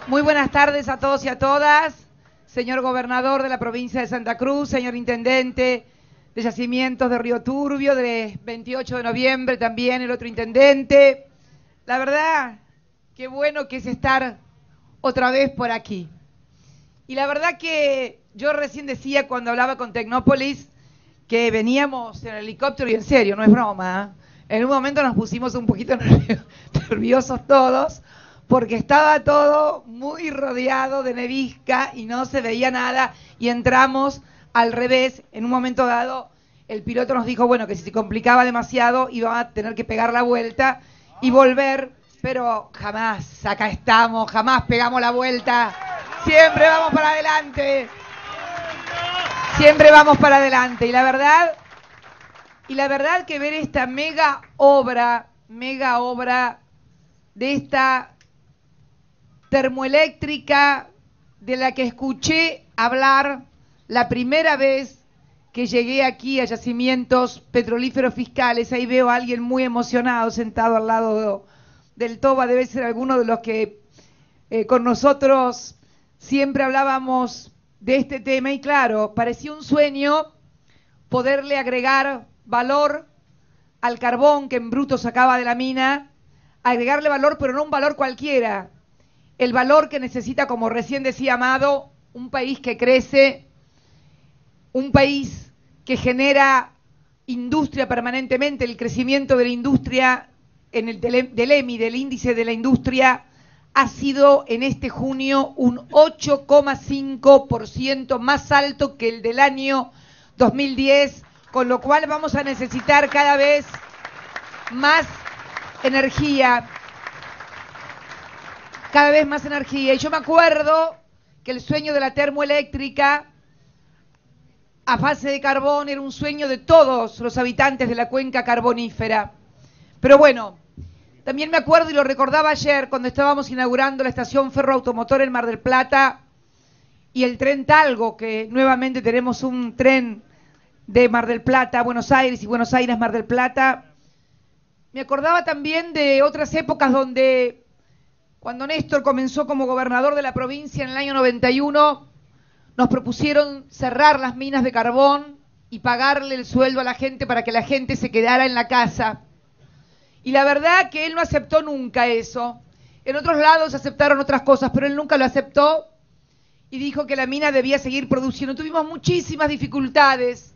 Muy buenas tardes a todos y a todas. Señor gobernador de la provincia de Santa Cruz, señor intendente de Yacimientos de Río Turbio, de 28 de noviembre también el otro intendente. La verdad, qué bueno que es estar otra vez por aquí. Y la verdad que yo recién decía cuando hablaba con Tecnópolis que veníamos en el helicóptero y en serio, no es broma, ¿eh? En un momento nos pusimos un poquito nerviosos todos porque estaba todo muy rodeado de nevisca y no se veía nada y entramos al revés. En un momento dado el piloto nos dijo, bueno, que si se complicaba demasiado iba a tener que pegar la vuelta y volver, pero jamás, acá estamos, jamás pegamos la vuelta, siempre vamos para adelante. Siempre vamos para adelante. Y la verdad que ver esta mega obra de esta termoeléctrica de la que escuché hablar la primera vez que llegué aquí a Yacimientos Petrolíferos Fiscales, ahí veo a alguien muy emocionado sentado al lado del Toba, debe ser alguno de los que con nosotros siempre hablábamos de este tema, y claro, parecía un sueño poderle agregar valor al carbón que en bruto sacaba de la mina, agregarle valor, pero no un valor cualquiera, el valor que necesita, como recién decía Amado, un país que crece, un país que genera industria permanentemente. El crecimiento de la industria en el del EMI, del índice de la industria, ha sido en este junio un 8,5% más alto que el del año 2010, con lo cual vamos a necesitar cada vez más energía, Y yo me acuerdo que el sueño de la termoeléctrica a base de carbón era un sueño de todos los habitantes de la cuenca carbonífera. Pero bueno, también me acuerdo y lo recordaba ayer cuando estábamos inaugurando la estación ferroautomotor en Mar del Plata y el tren Talgo, que nuevamente tenemos un tren de Mar del Plata a Buenos Aires y Buenos Aires Mar del Plata. Me acordaba también de otras épocas donde, cuando Néstor comenzó como gobernador de la provincia en el año 91, nos propusieron cerrar las minas de carbón y pagarle el sueldo a la gente para que la gente se quedara en la casa. Y la verdad que él no aceptó nunca eso. En otros lados aceptaron otras cosas, pero él nunca lo aceptó y dijo que la mina debía seguir produciendo. Tuvimos muchísimas dificultades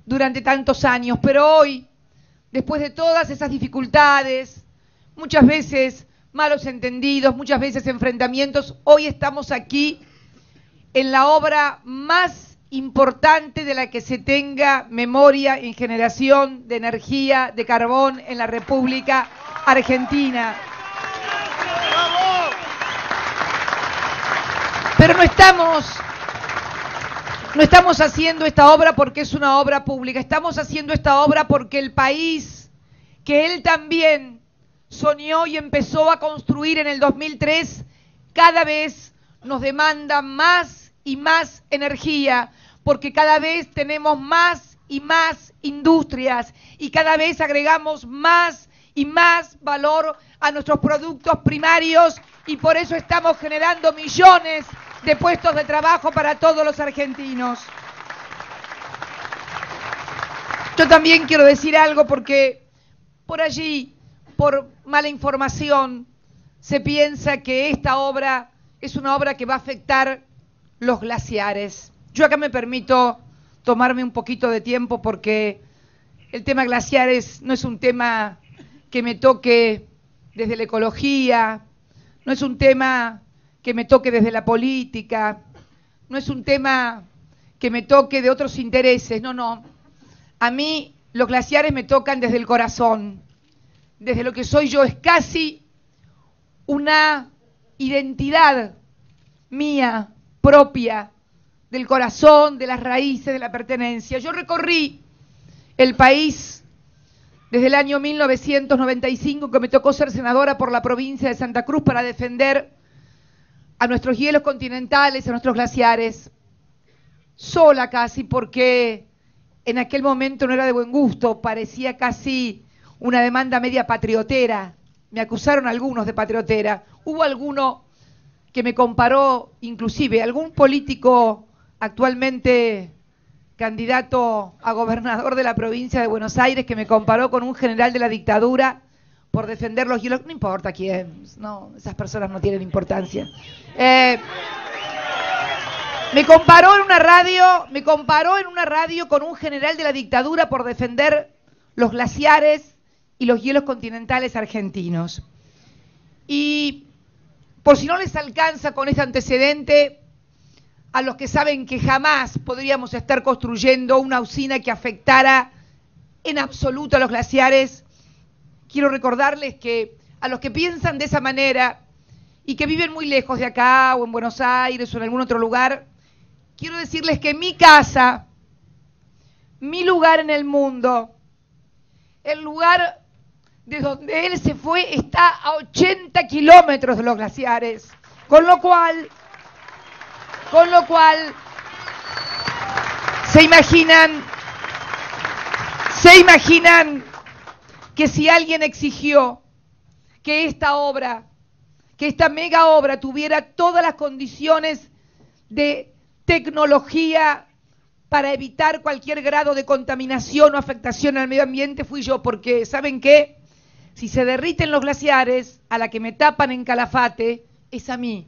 durante tantos años, pero hoy, después de todas esas dificultades, muchas veces malos entendidos, muchas veces enfrentamientos, hoy estamos aquí en la obra más importante de la que se tenga memoria en generación de energía, de carbón en la República Argentina. Pero no estamos haciendo esta obra porque es una obra pública, estamos haciendo esta obra porque el país que él también soñó y empezó a construir en el 2003, cada vez nos demanda más y más energía, porque cada vez tenemos más y más industrias y cada vez agregamos más y más valor a nuestros productos primarios, y por eso estamos generando millones de puestos de trabajo para todos los argentinos. Yo también quiero decir algo, porque por allí, por mala información, se piensa que esta obra es una obra que va a afectar los glaciares. Yo acá me permito tomarme un poquito de tiempo porque el tema glaciares no es un tema que me toque desde la ecología, no es un tema que me toque desde la política, no es un tema que me toque de otros intereses, no. A mí los glaciares me tocan desde el corazón, desde lo que soy yo, es casi una identidad mía, propia, del corazón, de las raíces, de la pertenencia. Yo recorrí el país desde el año 1995, que me tocó ser senadora por la provincia de Santa Cruz para defender a nuestros hielos continentales, a nuestros glaciares, sola casi, porque en aquel momento no era de buen gusto, parecía casi una demanda media patriotera. Me acusaron algunos de patriotera. Hubo alguno que me comparó, inclusive algún político actualmente candidato a gobernador de la provincia de Buenos Aires, que me comparó con un general de la dictadura por defender los hielos. No importa quién, no, esas personas no tienen importancia. Me comparó en una radio con un general de la dictadura por defender los glaciares y los hielos continentales argentinos. Y por si no les alcanza con este antecedente, a los que saben que jamás podríamos estar construyendo una usina que afectara en absoluto a los glaciares, quiero recordarles que a los que piensan de esa manera y que viven muy lejos de acá o en Buenos Aires o en algún otro lugar, quiero decirles que mi casa, mi lugar en el mundo, el lugar de donde él se fue, está a 80 kilómetros de los glaciares. Con lo cual, se imaginan que si alguien exigió que esta obra, que esta mega obra tuviera todas las condiciones de tecnología para evitar cualquier grado de contaminación o afectación al medio ambiente, fui yo, porque ¿saben qué? Si se derriten los glaciares, a la que me tapan en Calafate, es a mí,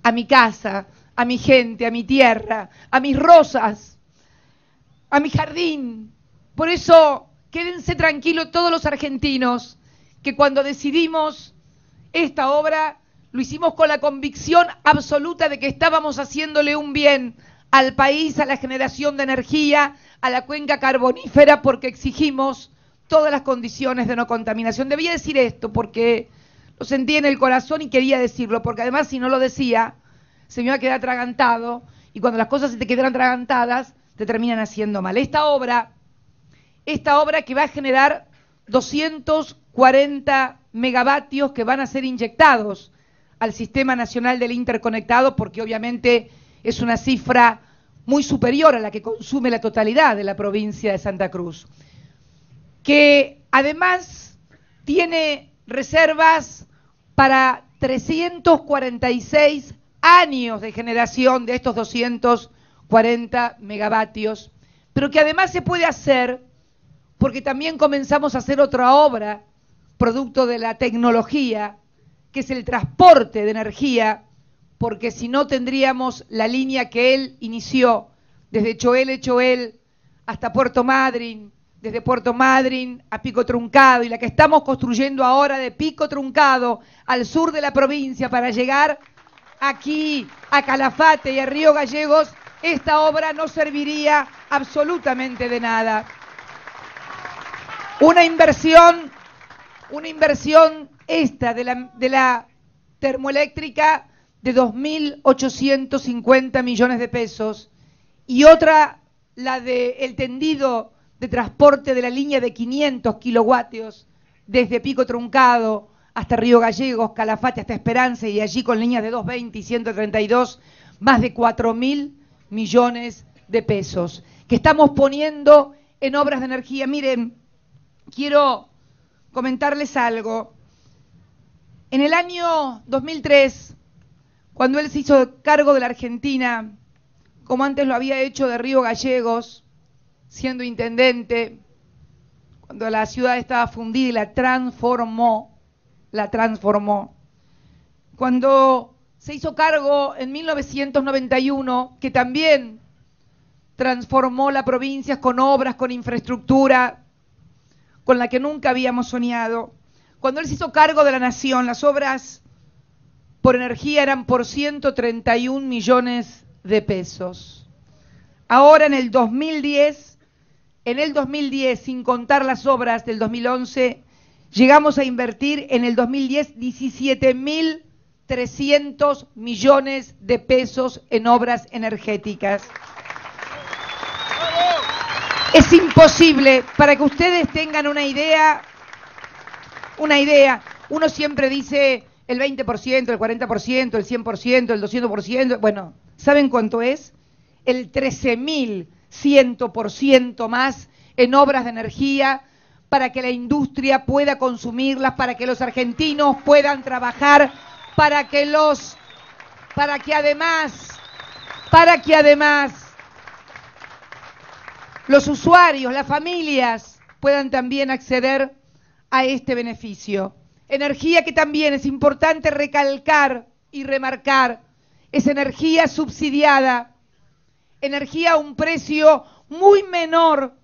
a mi casa, a mi gente, a mi tierra, a mis rosas, a mi jardín. Por eso, quédense tranquilos todos los argentinos, que cuando decidimos esta obra, lo hicimos con la convicción absoluta de que estábamos haciéndole un bien al país, a la generación de energía, a la cuenca carbonífera, porque exigimos todas las condiciones de no contaminación. Debía decir esto porque lo sentí en el corazón y quería decirlo, porque además si no lo decía, se me iba a quedar atragantado, y cuando las cosas se te quedan atragantadas, te terminan haciendo mal. Esta obra que va a generar 240 megavatios que van a ser inyectados al Sistema Nacional del Interconectado, porque obviamente es una cifra muy superior a la que consume la totalidad de la provincia de Santa Cruz, que además tiene reservas para 346 años de generación de estos 240 megavatios, pero que además se puede hacer porque también comenzamos a hacer otra obra, producto de la tecnología, que es el transporte de energía, porque si no tendríamos la línea que él inició, desde Choel hasta Puerto Madryn, desde Puerto Madryn a Pico Truncado, y la que estamos construyendo ahora de Pico Truncado al sur de la provincia para llegar aquí a Calafate y a Río Gallegos, esta obra no serviría absolutamente de nada. Una inversión esta de la termoeléctrica de 2.850 millones de pesos, y otra, la del tendido de transporte de la línea de 500 kilovatios desde Pico Truncado hasta Río Gallegos, Calafate hasta Esperanza, y allí con líneas de 220 y 132, más de 4.000 millones de pesos que estamos poniendo en obras de energía. Miren, quiero comentarles algo. En el año 2003, cuando él se hizo cargo de la Argentina, como antes lo había hecho de Río Gallegos, siendo intendente, cuando la ciudad estaba fundida y la transformó. Cuando se hizo cargo en 1991, que también transformó la provincia con obras, con infraestructura, con la que nunca habíamos soñado. Cuando él se hizo cargo de la nación, las obras por energía eran por 131 millones de pesos. Ahora en el 2010, sin contar las obras del 2011, llegamos a invertir en el 2010 17.300 millones de pesos en obras energéticas. Es imposible, para que ustedes tengan una idea, uno siempre dice el 20%, el 40%, el 100%, el 200%, bueno, ¿saben cuánto es? El 13.100% más en obras de energía para que la industria pueda consumirlas, para que los argentinos puedan trabajar, para que los para que además los usuarios, las familias, puedan también acceder a este beneficio. Energía que también es importante recalcar y remarcar, es energía subsidiada, energía a un precio muy menor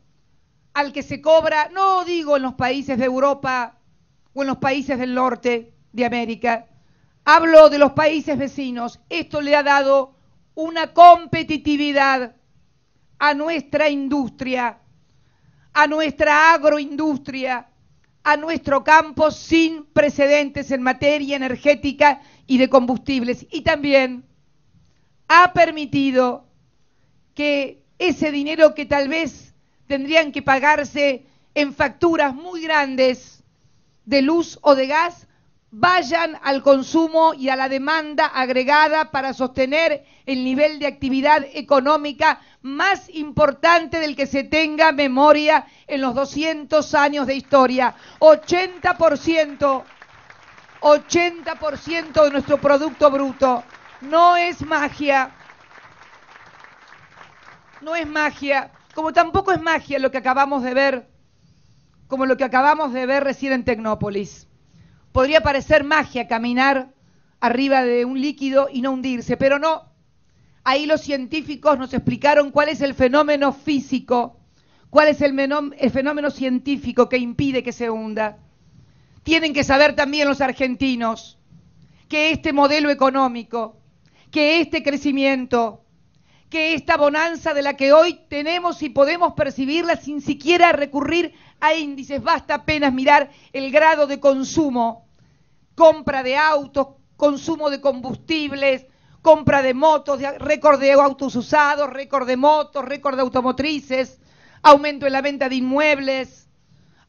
al que se cobra, no digo en los países de Europa o en los países del norte de América, hablo de los países vecinos. Esto le ha dado una competitividad a nuestra industria, a nuestra agroindustria, a nuestro campo sin precedentes en materia energética y de combustibles. Y también ha permitido que ese dinero que tal vez tendrían que pagarse en facturas muy grandes de luz o de gas, vayan al consumo y a la demanda agregada para sostener el nivel de actividad económica más importante del que se tenga memoria en los 200 años de historia. 80% de nuestro Producto Bruto. No es magia. No es magia. Como tampoco es magia lo que acabamos de ver, como lo que acabamos de ver recién en Tecnópolis. Podría parecer magia caminar arriba de un líquido y no hundirse, pero no. Ahí los científicos nos explicaron cuál es el fenómeno físico, cuál es el fenómeno científico que impide que se hunda. Tienen que saber también los argentinos que este modelo económico, que este crecimiento, que esta bonanza de la que hoy tenemos y podemos percibirla sin siquiera recurrir a índices, basta apenas mirar el grado de consumo, compra de autos, consumo de combustibles, compra de motos, récord de autos usados, récord de motos, récord de automotrices, aumento en la venta de inmuebles,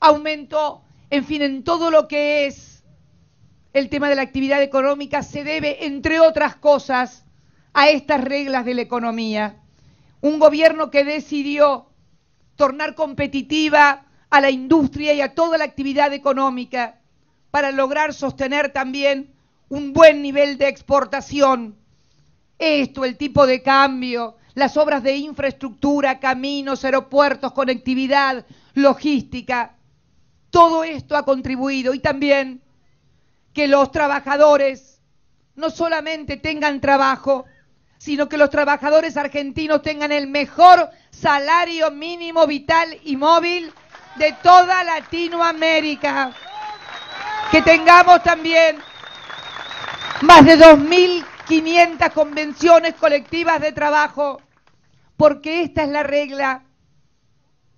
aumento, en fin, en todo lo que es el tema de la actividad económica se debe, entre otras cosas, a estas reglas de la economía. Un gobierno que decidió tornar competitiva a la industria y a toda la actividad económica para lograr sostener también un buen nivel de exportación. Esto, el tipo de cambio, las obras de infraestructura, caminos, aeropuertos, conectividad, logística, todo esto ha contribuido. Y también que los trabajadores no solamente tengan trabajo, sino que los trabajadores argentinos tengan el mejor salario mínimo vital y móvil de toda Latinoamérica. Que tengamos también más de 2.500 convenciones colectivas de trabajo, porque esta es la regla,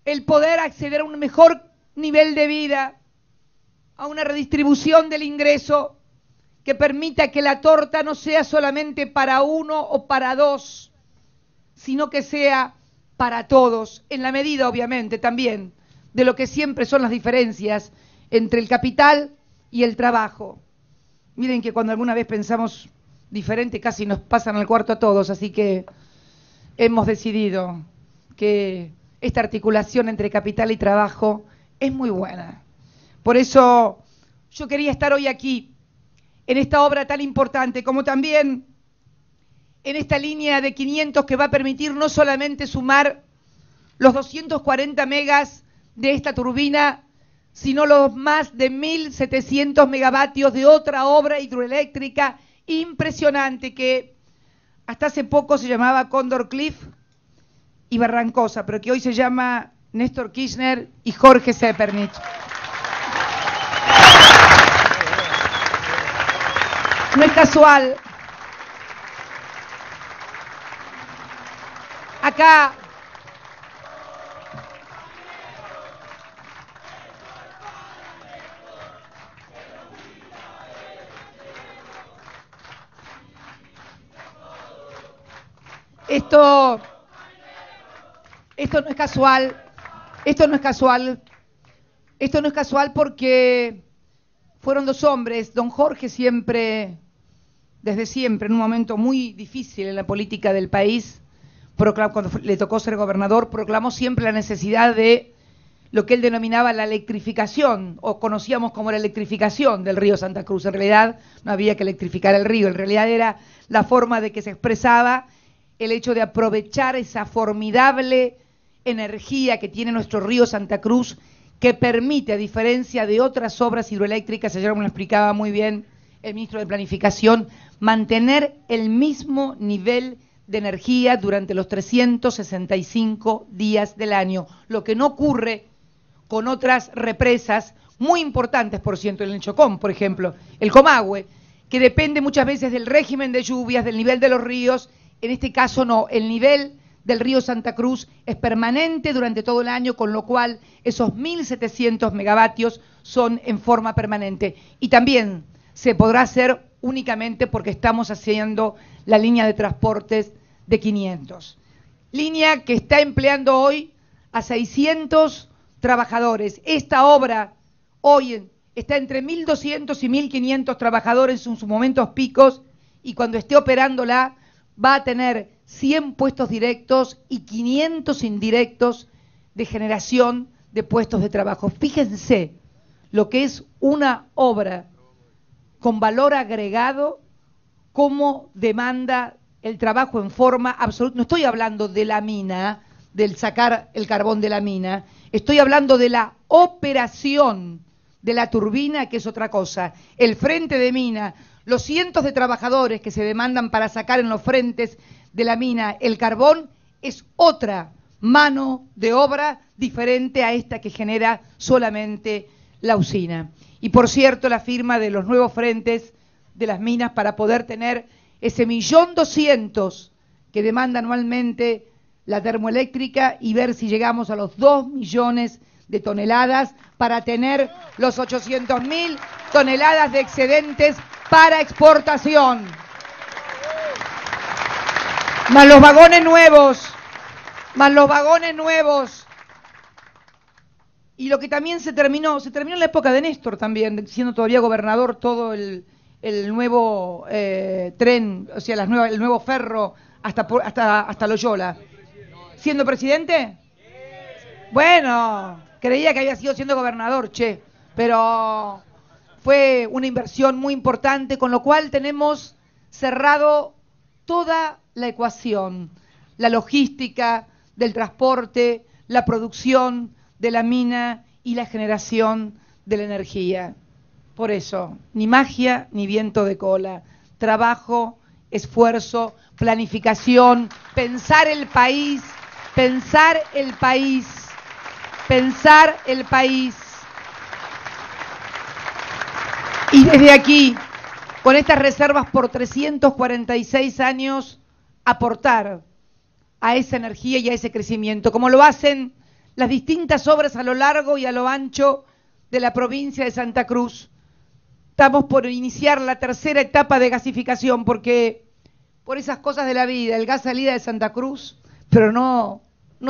el poder acceder a un mejor nivel de vida, a una redistribución del ingreso que permita que la torta no sea solamente para uno o para dos, sino que sea para todos, en la medida, obviamente, también de lo que siempre son las diferencias entre el capital y el trabajo. Miren que cuando alguna vez pensamos diferente casi nos pasan al cuarto a todos, así que hemos decidido que esta articulación entre capital y trabajo es muy buena. Por eso yo quería estar hoy aquí, en esta obra tan importante, como también en esta línea de 500 que va a permitir no solamente sumar los 240 megas de esta turbina, sino los más de 1.700 megavatios de otra obra hidroeléctrica impresionante que hasta hace poco se llamaba Cóndor Cliff y Barrancosa, pero que hoy se llama Néstor Kirchner y Jorge Zeppernich. No es casual. Acá esto no es casual. Esto no es casual. Esto no es casual porque fueron dos hombres. Don Jorge siempre, desde siempre, en un momento muy difícil en la política del país, cuando le tocó ser gobernador, proclamó siempre la necesidad de lo que él denominaba la electrificación, o conocíamos como la electrificación del río Santa Cruz. En realidad no había que electrificar el río, en realidad era la forma de que se expresaba el hecho de aprovechar esa formidable energía que tiene nuestro río Santa Cruz, que permite, a diferencia de otras obras hidroeléctricas, ayer me lo explicaba muy bien el ministro de Planificación, mantener el mismo nivel de energía durante los 365 días del año, lo que no ocurre con otras represas muy importantes, por cierto, en el Chocón, por ejemplo, el Comahue, que depende muchas veces del régimen de lluvias, del nivel de los ríos. En este caso no, el nivel del río Santa Cruz es permanente durante todo el año, con lo cual esos 1.700 megavatios son en forma permanente. Y también se podrá hacer únicamente porque estamos haciendo la línea de transportes de 500. Línea que está empleando hoy a 600 trabajadores. Esta obra hoy está entre 1.200 y 1.500 trabajadores en sus momentos picos, y cuando esté operándola va a tener 100 puestos directos y 500 indirectos de generación de puestos de trabajo. Fíjense lo que es una obra con valor agregado, cómo demanda el trabajo en forma absoluta. No estoy hablando de la mina, del sacar el carbón de la mina, estoy hablando de la operación de la turbina, que es otra cosa. El frente de mina, los cientos de trabajadores que se demandan para sacar en los frentes de la mina el carbón, es otra mano de obra diferente a esta que genera solamente la usina. Y por cierto, la firma de los nuevos frentes de las minas para poder tener ese 1.200.000 que demanda anualmente la termoeléctrica, y ver si llegamos a los 2 millones de toneladas para tener los 800.000 toneladas de excedentes para exportación. Más los vagones nuevos, más los vagones nuevos. Y lo que también se terminó en la época de Néstor también, siendo todavía gobernador, todo el nuevo tren, o sea, el nuevo ferro hasta Loyola. ¿Siendo presidente? Bueno, creía que había siendo gobernador, pero fue una inversión muy importante, con lo cual tenemos cerrado toda la ecuación, la logística del transporte, la producción de la mina y la generación de la energía. Por eso, ni magia ni viento de cola, trabajo, esfuerzo, planificación, pensar el país, pensar el país, pensar el país. Y desde aquí, con estas reservas por 346 años, aportar a esa energía y a ese crecimiento, como lo hacen las distintas obras a lo largo y a lo ancho de la provincia de Santa Cruz. Estamos por iniciar la tercera etapa de gasificación, porque por esas cosas de la vida, el gas salía de Santa Cruz, pero no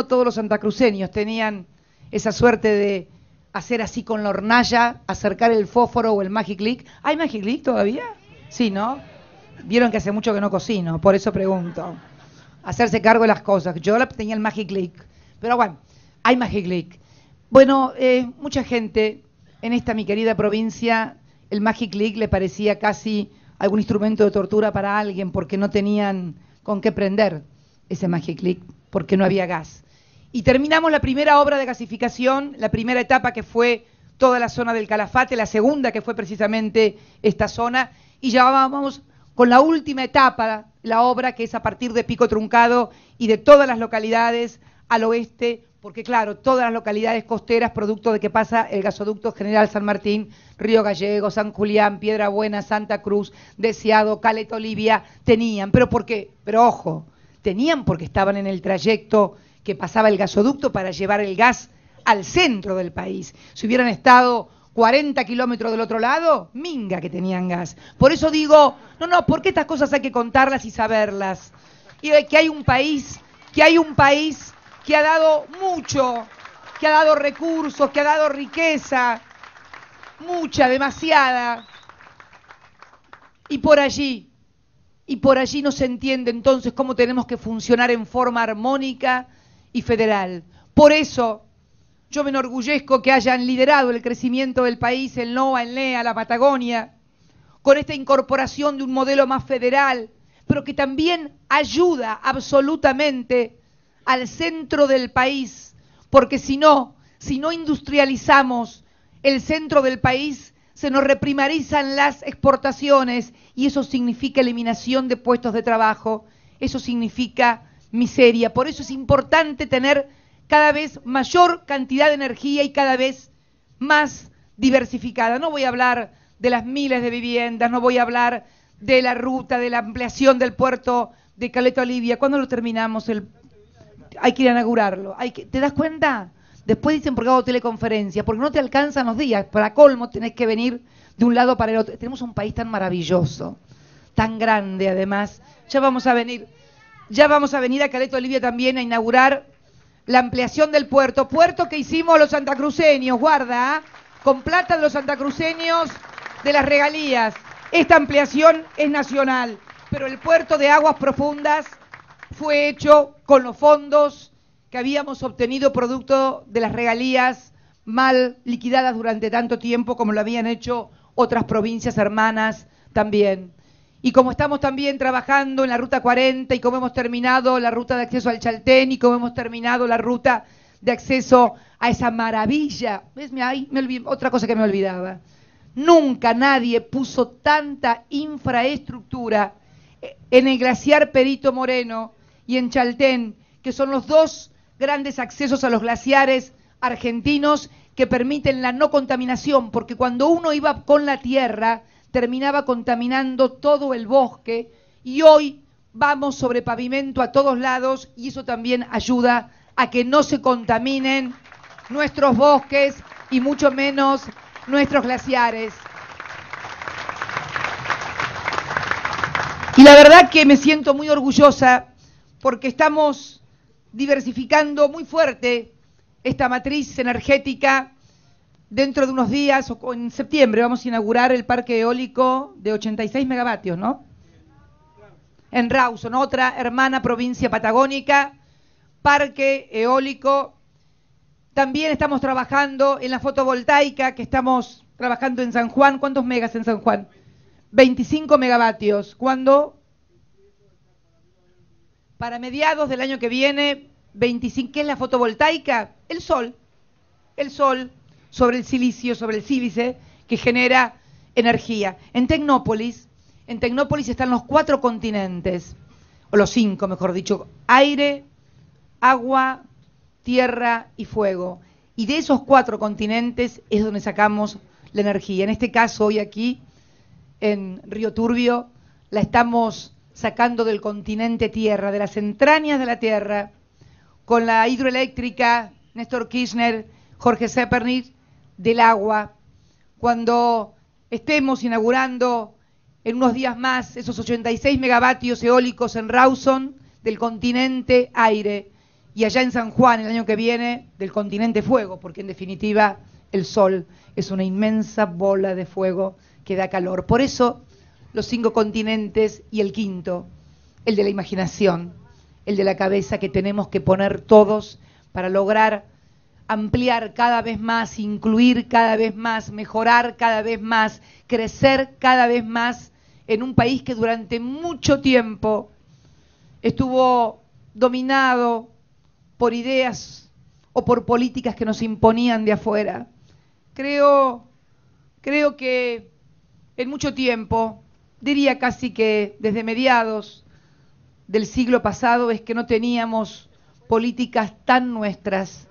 todos los santacruceños tenían esa suerte de hacer así con la hornalla, acercar el fósforo o el Magic Click. ¿Hay Magic Click todavía? Sí, ¿no? Vieron que hace mucho que no cocino, por eso pregunto. Hacerse cargo de las cosas. Yo tenía el Magic Click, pero bueno, hay Magic Click. Bueno, mucha gente en esta mi querida provincia, el Magic Click le parecía casi algún instrumento de tortura para alguien, porque no tenían con qué prender ese Magic Click, porque no había gas. Y terminamos la primera obra de gasificación, la primera etapa, que fue toda la zona del Calafate, la segunda, que fue precisamente esta zona, y ya vamos con la última etapa, la obra, que es a partir de Pico Truncado y de todas las localidades al oeste, porque claro, todas las localidades costeras, producto de que pasa el gasoducto General San Martín, Río Gallego, San Julián, Piedra Buena, Santa Cruz, Deseado, Caleta Olivia, tenían. ¿Pero por qué? Pero ojo, tenían porque estaban en el trayecto que pasaba el gasoducto para llevar el gas al centro del país. Si hubieran estado 40 kilómetros del otro lado, minga que tenían gas. Por eso digo, porque estas cosas hay que contarlas y saberlas. Y que hay un país que ha dado mucho, que ha dado recursos, que ha dado riqueza, mucha, demasiada. Y por allí no se entiende entonces cómo tenemos que funcionar en forma armónica y federal. Por eso Yo me enorgullezco que hayan liderado el crecimiento del país en NOA, en LEA, la Patagonia, con esta incorporación de un modelo más federal, pero que también ayuda absolutamente al centro del país, porque si no industrializamos el centro del país, se nos reprimarizan las exportaciones y eso significa eliminación de puestos de trabajo, eso significa miseria. Por eso es importante tener cada vez mayor cantidad de energía y cada vez más diversificada. No voy a hablar de las miles de viviendas, no voy a hablar de la ruta, de la ampliación del puerto de Caleta Olivia. ¿Cuándo lo terminamos? Hay que inaugurarlo. ¿Te das cuenta? Después dicen por qué hago teleconferencia, porque no te alcanzan los días. Para colmo tenés que venir de un lado para el otro. Tenemos un país tan maravilloso, tan grande además. Ya vamos a venir a Caleta Olivia también a inaugurar la ampliación del puerto que hicimos los santacruceños, guarda, con plata de los santacruceños de las regalías. Esta ampliación es nacional, pero el puerto de aguas profundas fue hecho con los fondos que habíamos obtenido producto de las regalías mal liquidadas durante tanto tiempo como lo habían hecho otras provincias hermanas también. Y como estamos también trabajando en la Ruta 40 y como hemos terminado la ruta de acceso al Chaltén y como hemos terminado la ruta de acceso a esa maravilla. ¿Ves? Otra cosa que me olvidaba. Nunca nadie puso tanta infraestructura en el glaciar Perito Moreno y en Chaltén, que son los dos grandes accesos a los glaciares argentinos que permiten la no contaminación, porque cuando uno iba con la tierra terminaba contaminando todo el bosque y hoy vamos sobre pavimento a todos lados y eso también ayuda a que no se contaminen nuestros bosques y mucho menos nuestros glaciares. Y la verdad que me siento muy orgullosa porque estamos diversificando muy fuerte esta matriz energética. Dentro de unos días, o en septiembre, vamos a inaugurar el parque eólico de 86 megavatios, ¿no? En Rawson, otra hermana provincia patagónica, parque eólico. También estamos trabajando en la fotovoltaica, que estamos trabajando en San Juan. ¿Cuántos megas en San Juan? 25 megavatios. ¿Cuándo? Para mediados del año que viene, 25. ¿Qué es la fotovoltaica? El sol. El sol sobre el silicio, sobre el sílice, que genera energía. En Tecnópolis están los 4 continentes, o los 5, mejor dicho: aire, agua, tierra y fuego. Y de esos 4 continentes es donde sacamos la energía. En este caso, hoy aquí, en Río Turbio, la estamos sacando del continente tierra, de las entrañas de la tierra, con la hidroeléctrica Néstor Kirchner, Jorge Zepernik, del agua. Cuando estemos inaugurando en unos días más esos 86 megavatios eólicos en Rawson, del continente aire, y allá en San Juan el año que viene del continente fuego, porque en definitiva el sol es una inmensa bola de fuego que da calor. Por eso los 5 continentes y el quinto, el de la imaginación, el de la cabeza, que tenemos que poner todos para lograr ampliar cada vez más, incluir cada vez más, mejorar cada vez más, crecer cada vez más en un país que durante mucho tiempo estuvo dominado por ideas o por políticas que nos imponían de afuera. Creo que en mucho tiempo, diría casi que desde mediados del siglo pasado, es que no teníamos políticas tan nuestras,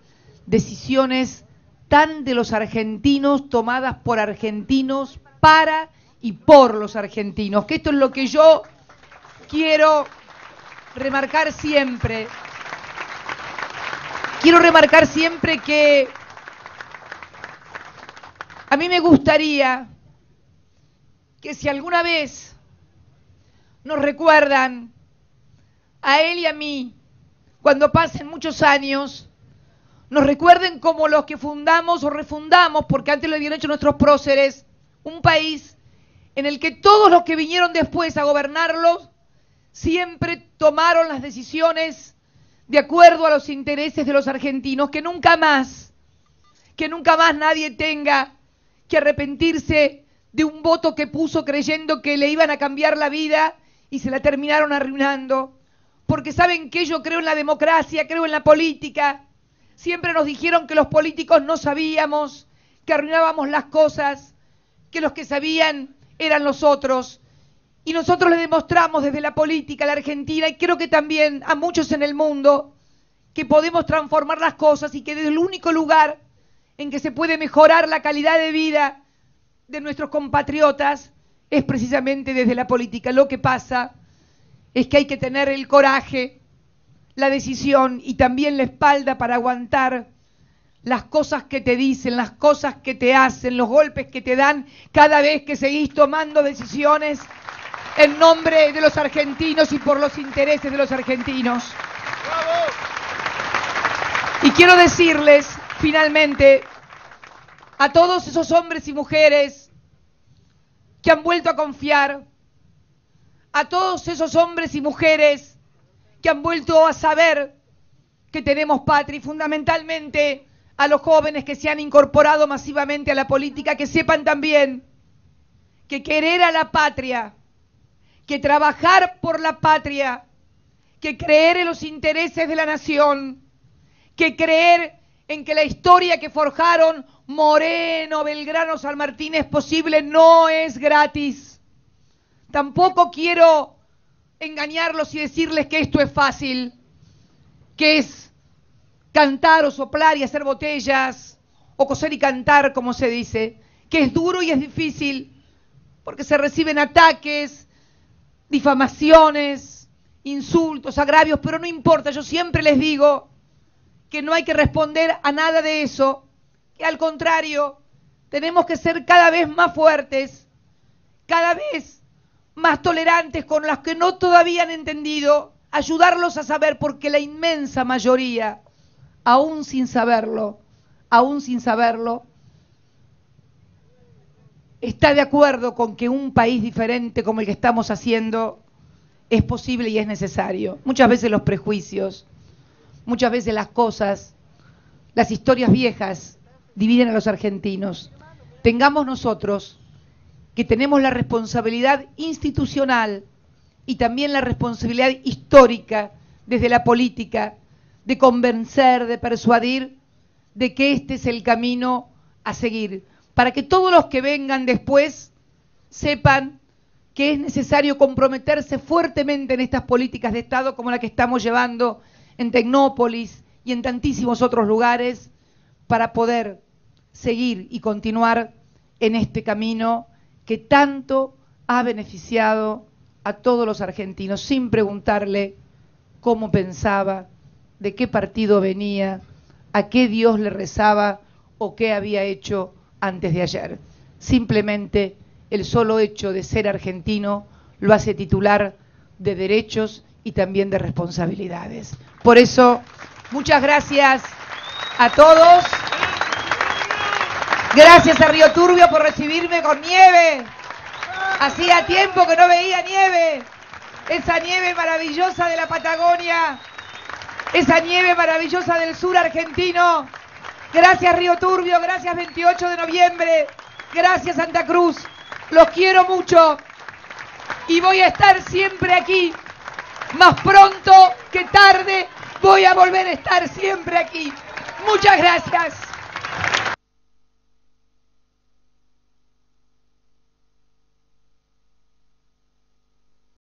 decisiones tan de los argentinos, tomadas por argentinos, para y por los argentinos, que esto es lo que yo quiero remarcar siempre. Quiero remarcar siempre que a mí me gustaría que si alguna vez nos recuerdan a él y a mí, cuando pasen muchos años, nos recuerden como los que fundamos o refundamos, porque antes lo habían hecho nuestros próceres, un país en el que todos los que vinieron después a gobernarlo siempre tomaron las decisiones de acuerdo a los intereses de los argentinos, que nunca más que nunca más nadie tenga que arrepentirse de un voto que puso creyendo que le iban a cambiar la vida y se la terminaron arruinando. Porque ¿saben qué? Yo creo en la democracia, creo en la política. Siempre nos dijeron que los políticos no sabíamos, que arruinábamos las cosas, que los que sabían eran los otros. Y nosotros le demostramos desde la política a la Argentina, y creo que también a muchos en el mundo, que podemos transformar las cosas y que desde el único lugar en que se puede mejorar la calidad de vida de nuestros compatriotas es precisamente desde la política. Lo que pasa es que hay que tener el coraje, la decisión y también la espalda para aguantar las cosas que te dicen, las cosas que te hacen, los golpes que te dan cada vez que seguís tomando decisiones en nombre de los argentinos y por los intereses de los argentinos. ¡Bravo! Y quiero decirles, finalmente, a todos esos hombres y mujeres que han vuelto a confiar, a todos esos hombres y mujeres que han vuelto a saber que tenemos patria, y fundamentalmente a los jóvenes que se han incorporado masivamente a la política, que sepan también que querer a la patria, que trabajar por la patria, que creer en los intereses de la nación, que creer en que la historia que forjaron Moreno, Belgrano, San Martín es posible, no es gratis. Tampoco quiero engañarlos y decirles que esto es fácil, que es cantar o soplar y hacer botellas, o coser y cantar, como se dice, que es duro y es difícil, porque se reciben ataques, difamaciones, insultos, agravios, pero no importa, yo siempre les digo que no hay que responder a nada de eso, que al contrario, tenemos que ser cada vez más fuertes, cada vez más tolerantes con los que no todavía han entendido, ayudarlos a saber, porque la inmensa mayoría, aún sin saberlo, está de acuerdo con que un país diferente como el que estamos haciendo es posible y es necesario. Muchas veces los prejuicios, muchas veces las cosas, las historias viejas dividen a los argentinos. Tengamos nosotros, que tenemos la responsabilidad institucional y también la responsabilidad histórica desde la política, de convencer, de persuadir de que este es el camino a seguir, para que todos los que vengan después sepan que es necesario comprometerse fuertemente en estas políticas de Estado como la que estamos llevando en Tecnópolis y en tantísimos otros lugares, para poder seguir y continuar en este camino que tanto ha beneficiado a todos los argentinos, sin preguntarle cómo pensaba, de qué partido venía, a qué Dios le rezaba o qué había hecho antes de ayer. Simplemente el solo hecho de ser argentino lo hace titular de derechos y también de responsabilidades. Por eso, muchas gracias a todos. Gracias a Río Turbio por recibirme con nieve. Hacía tiempo que no veía nieve. Esa nieve maravillosa de la Patagonia. Esa nieve maravillosa del sur argentino. Gracias Río Turbio, gracias 28 de noviembre. Gracias Santa Cruz. Los quiero mucho. Y voy a estar siempre aquí. Más pronto que tarde voy a volver a estar siempre aquí. Muchas gracias.